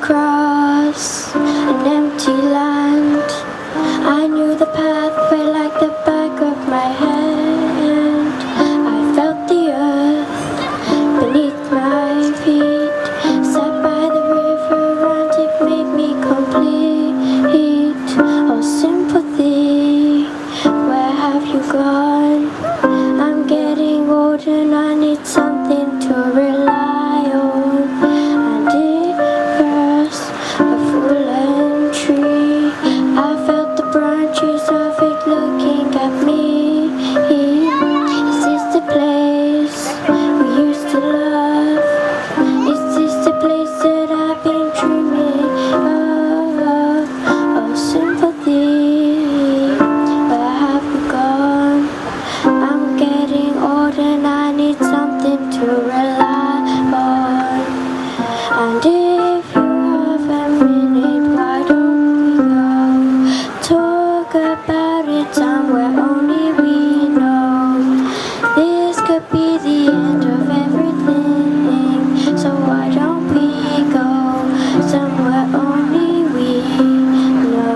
across an empty land. I knew the pathway like the back of my hand. I felt the earth beneath my feet. Sat by the river and it made me complete. Oh, sympathy, where have you gone? I'm getting old and I need something to rely on. And it was a fallen tree. I felt the branches of it looking at me. Is this the place we used to love? Is this the place that I've been dreaming of? Oh, sympathy, where have you gone? I'm getting old and I need something to rely on. And if you have a minute, why don't we go talk about it somewhere only we know? This could be the end of everything, so why don't we go somewhere only we know?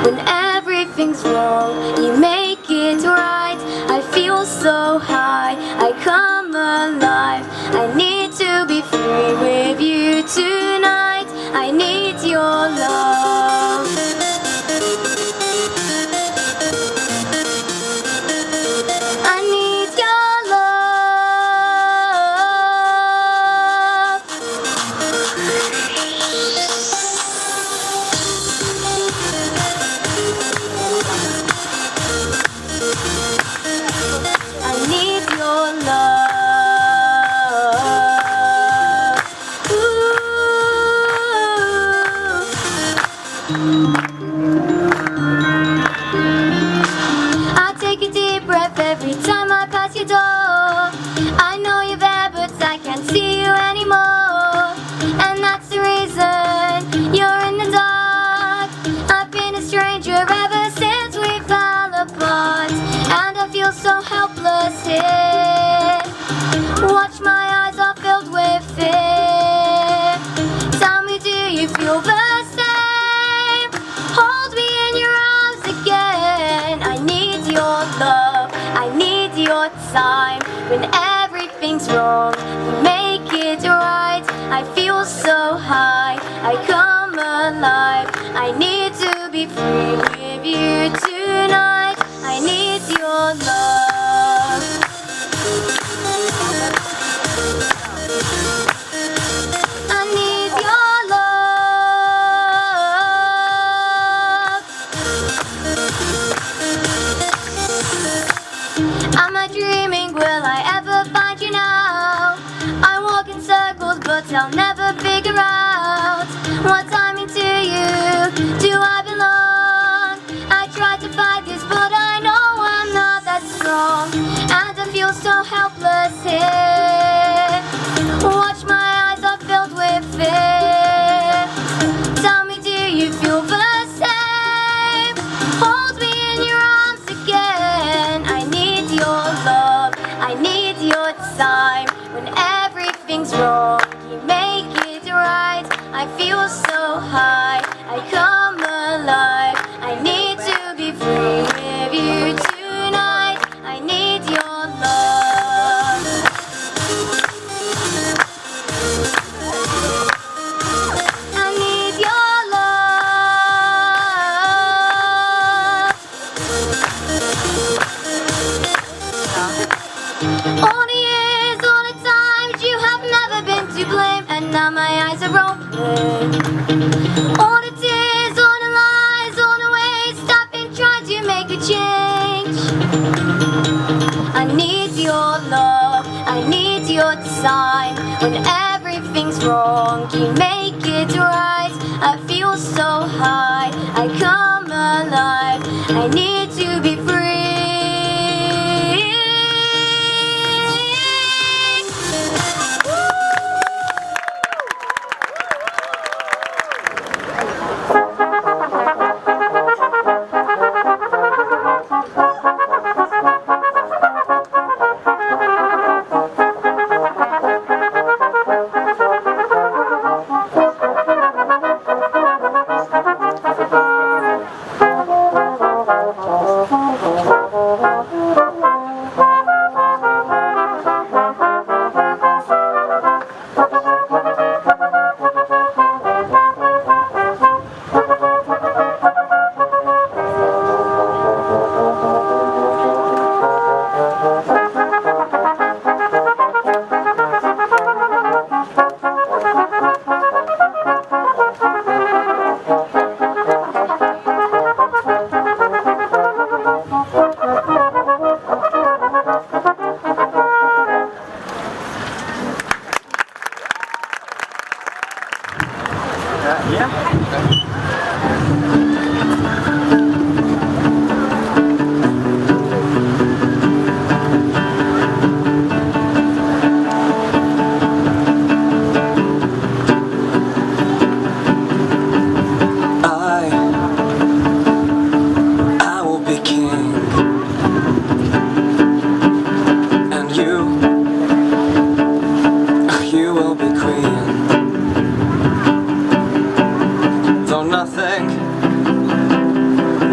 When everything's wrong, you make it right. I feel so high, I come alive. I need to be free with you tonight. I need your love. I need your love. I need your love. I take a deep breath every time I pass your door. I know you're there, but I can't see you anymore. And that's the reason you're in the dark. I've been a stranger ever since we fell apart, and I feel so helpless here. Watch, my eyes are filled with fear. Tell me, do you feel the same? Hold me in your arms again. I need your love, I need your time. When everything's wrong, you make it right. I feel so high, I come alive. I need to be free with you tonight. I need your love. I need your love. Am I dreaming? Will I ever find you now? I walk in circles, but I'll never figure out what I'm into you. Do I belong? I try to fight this, but I know I'm not that strong, and I feel so helpless here. Watch, my eyes are filled with fear. Tell me, do you feel the same? Hold me in your arms again. I need your love, I need your time. When everything's wrong, you make it right. I feel so high, I come alive. I need to be free with you tonight. I need your love. I need your love. All the years, all the times you have never been to blame, and now my eyes are open. All the tears, all the lies, all the ways I've been trying to make a change. I need your love, I need your time. When everything's wrong, you make it right. I feel so high, I come alive. I need to be free.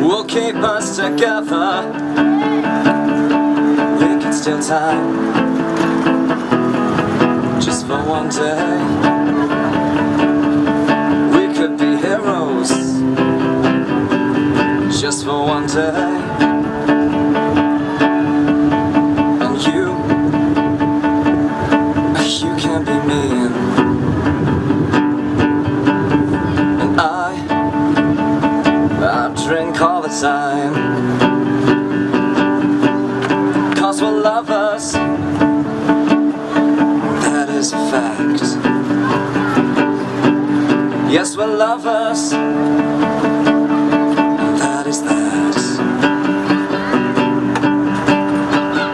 will keep us together. We can steal time just for one day. We could be heroes just for one day. And you can be mean, and I drink all the time, 'cause we're lovers, that is a fact. Yes, we're lovers, that is that.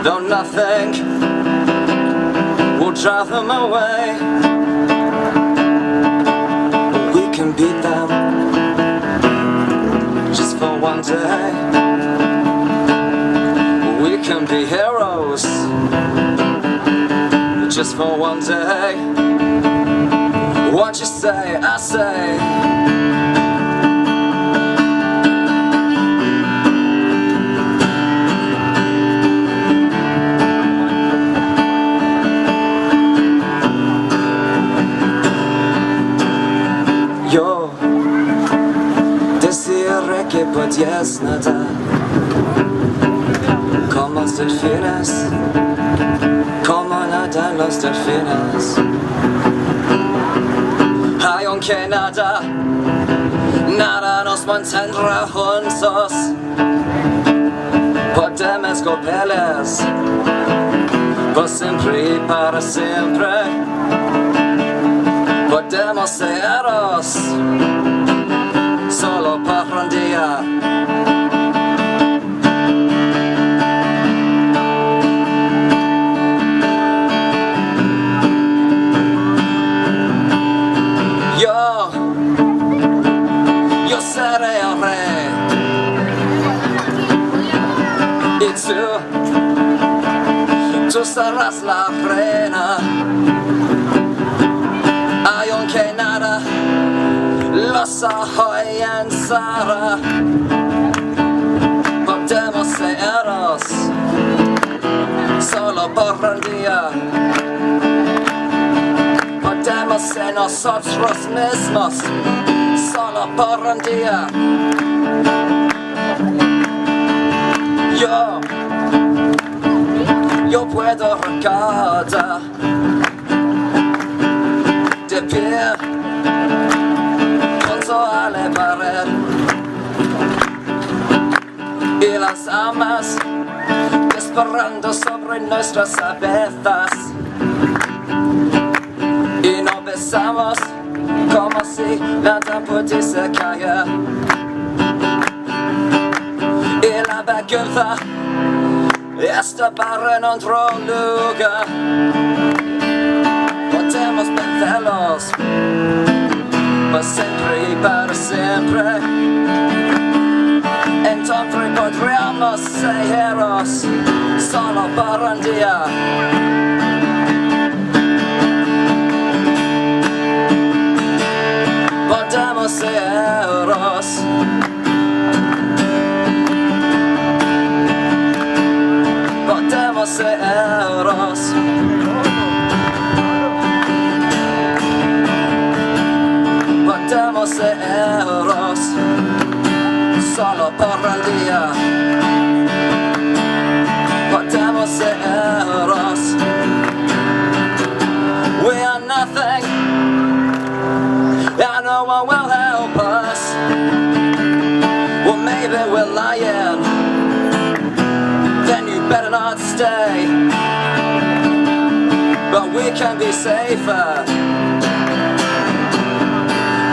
Though nothing will drive them away, we can beat them just for one day. We can be heroes just for one day. What you say, I say. Yo desearé que pudieras nadar como los delfines, como nadan los delfines. Ay, aunque nada nos mantendrá juntos, podemos golpearles por siempre y para siempre. Podemos serlos solo por un día. Yo seré el rey y tú serás la reina. Ay, aunque nada los ahuyentará, podemos serlos solo por un día. Podemos ser nosotros mismos solo por un día. Yo puedo recordar de pie junto a la pared y las amas disparando sobre nuestras cabezas, y nos besamos como si nada pudiese caer. Y la belleza está para en otro lugar. Podemos vencerlos por siempre y para siempre. Entonces podríamos ser héroes solo por un día. Podemos ser héroes. Podemos ser héroes. Podemos ser héroes solo por un día. Podemos ser héroes. We are nothing, and no one will help us. Well, maybe we're lying, then you better not stay. But we can be safer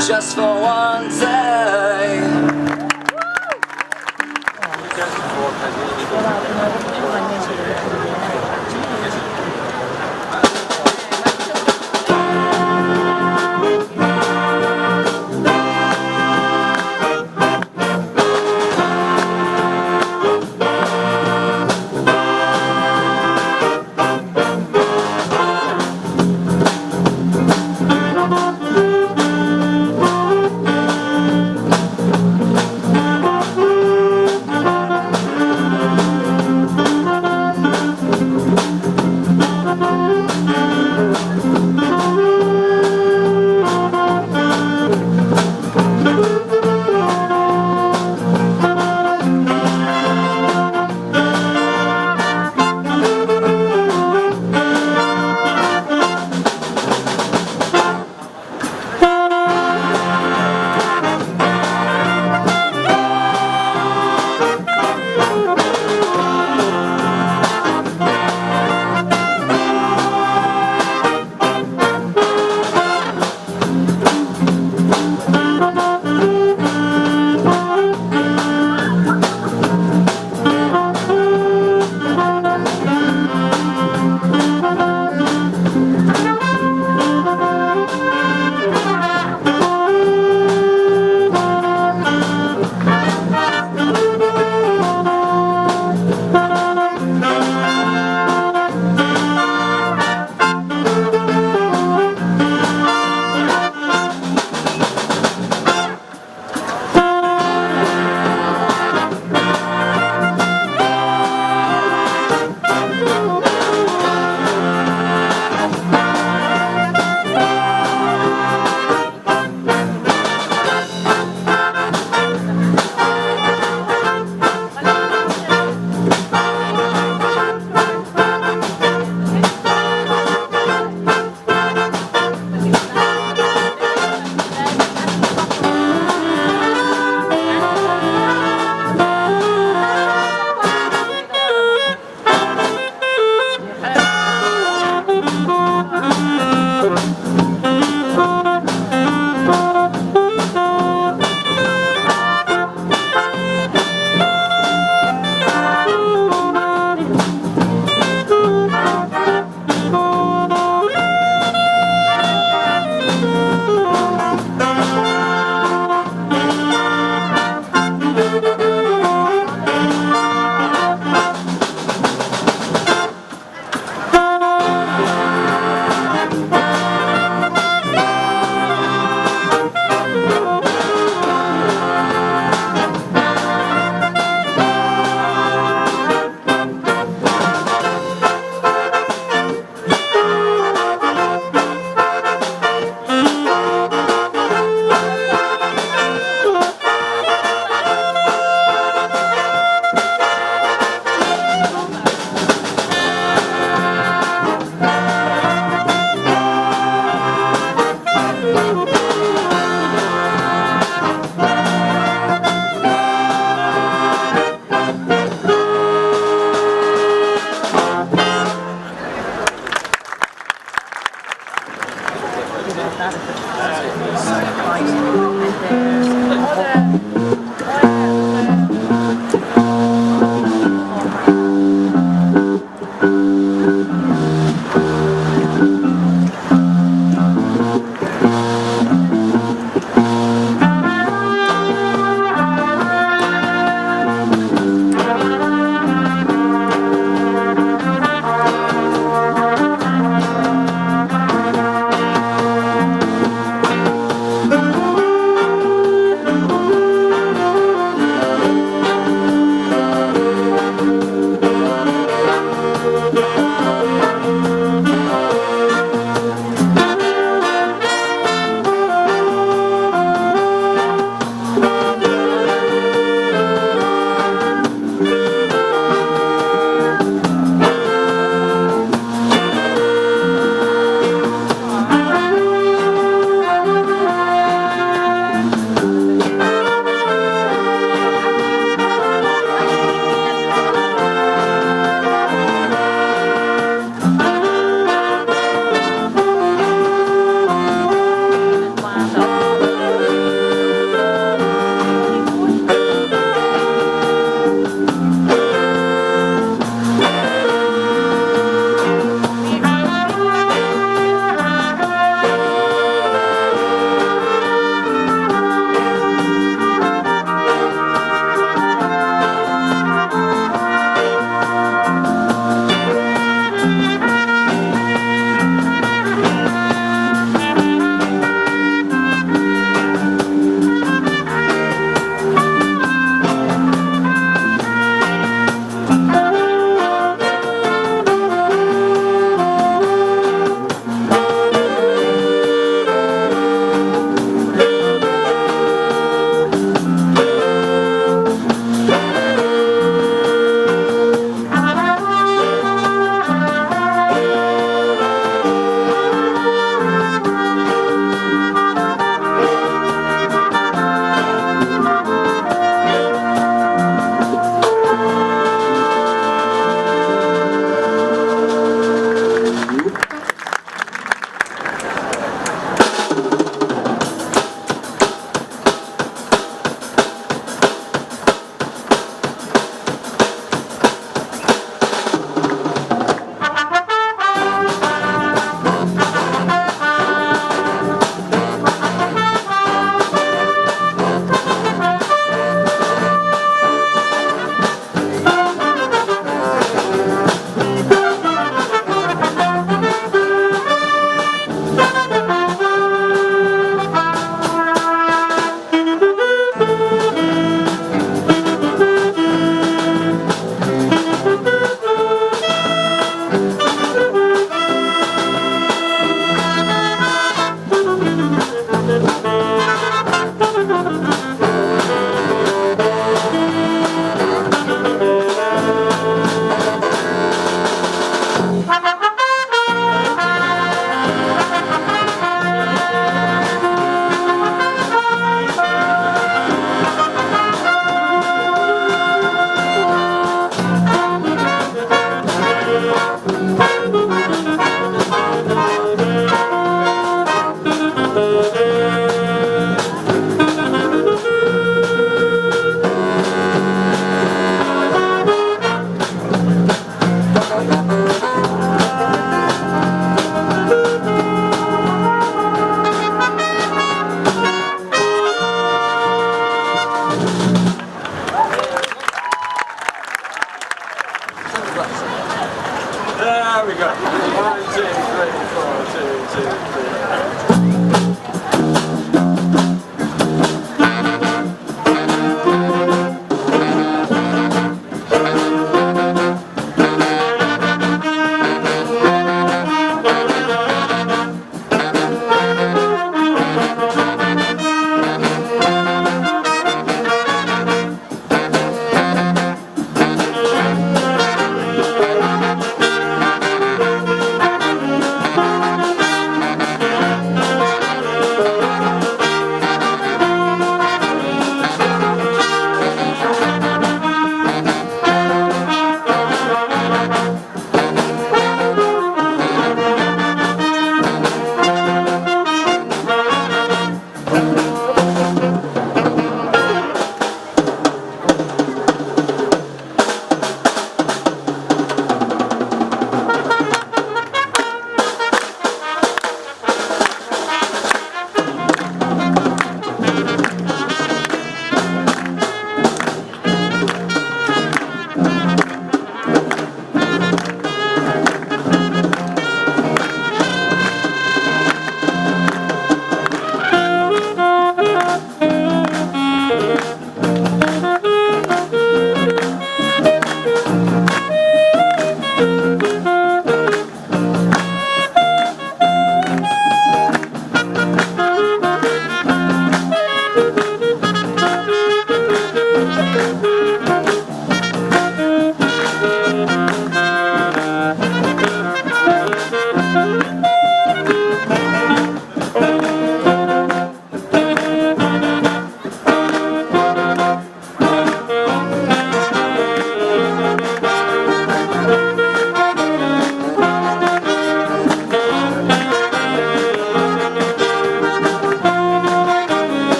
just for one day.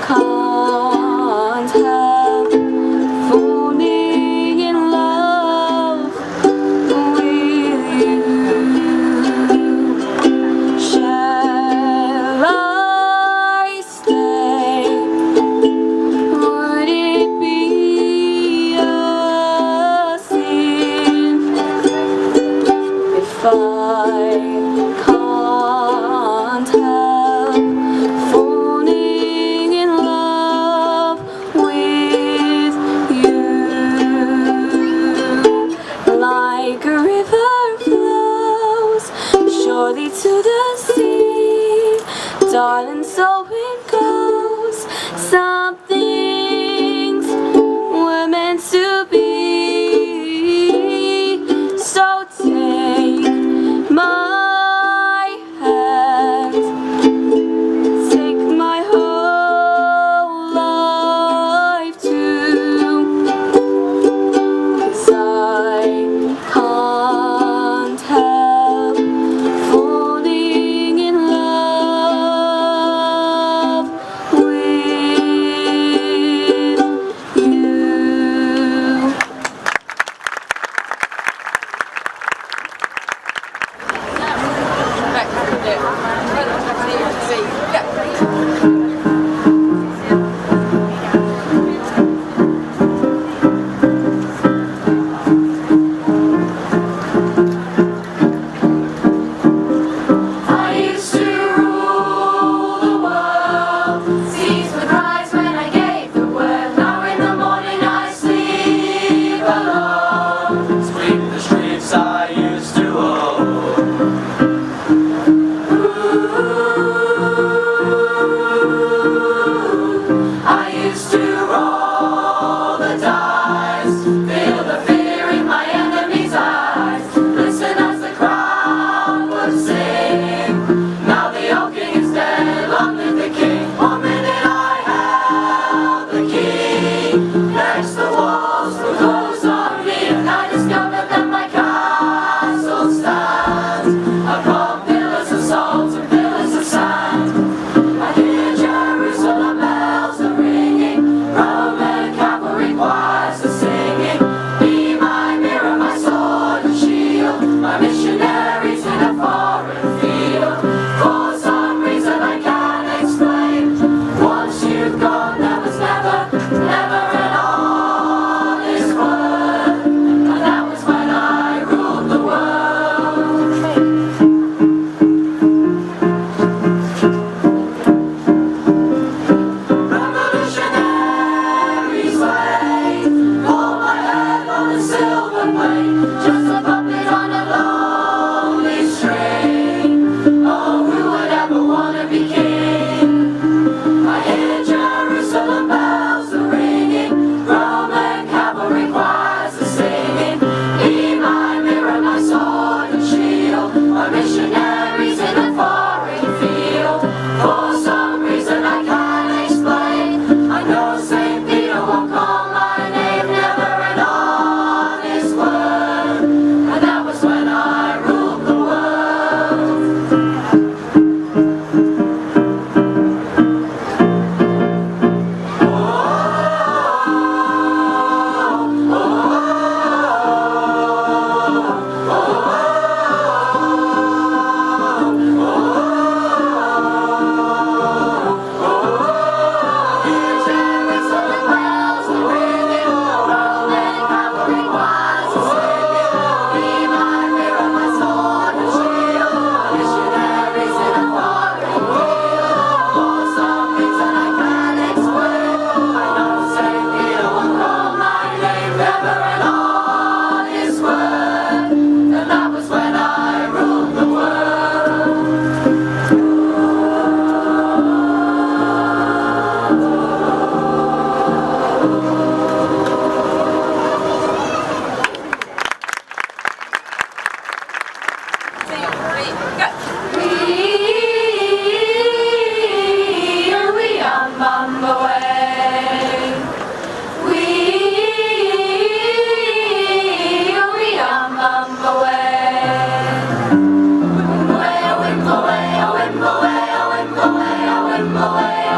can't help falling in love with you, shall I stay? Would it be a sin if I can't help falling in love with you? Like a river flows surely to the sea, darling, so it goes. Some things were meant to be. So take my hand, take my whole life too, 'cause I can't help falling in love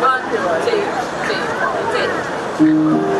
One, two, three.